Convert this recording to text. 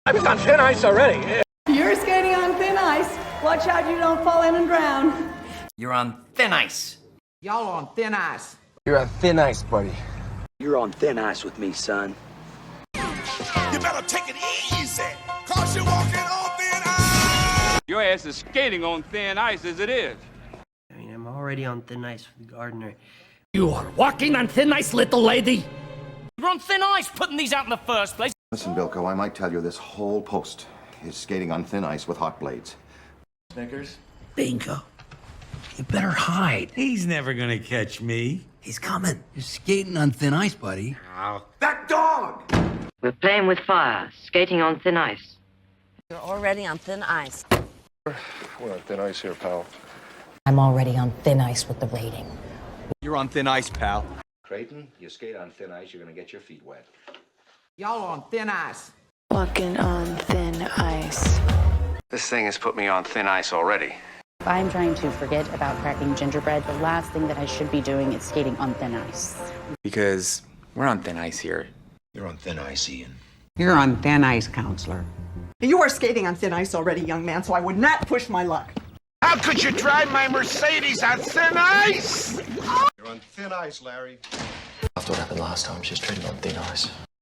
I was on thin ice already. You're skating on thin ice. Watch out you don't fall in and drown. You're on thin ice. Y'all on thin ice. You're on thin ice, buddy. You're on thin ice with me, son. You better take it easy, cause you're walking on thin ice. Your ass is skating on thin ice as it is. I mean, I'm already on thin ice with Gardner. You are walking on thin ice, little lady. You're on thin ice putting these out in the first place. Listen, Bilko, I might tell you this whole post is skating on thin ice with hot blades. Snickers? Bingo. You better hide. He's never gonna catch me. He's coming. You're skating on thin ice, buddy. That dog! We're playing with fire, skating on thin ice. You're already on thin ice. We're on thin ice here, pal. I'm already on thin ice with the rating. You're on thin ice, pal. Creighton, you skate on thin ice, you're gonna get your feet wet. Y'all on thin ice. Walking on thin ice. This thing has put me on thin ice already. If I'm trying to forget about cracking gingerbread, the last thing that I should be doing is skating on thin ice. Because we're on thin ice here. You're on thin ice, Ian. You're on thin ice, counselor. You are skating on thin ice already, young man, so I would not push my luck. How could you drive my Mercedes on thin ice? You're on thin ice, Larry. After what happened last time, she's treated on thin ice.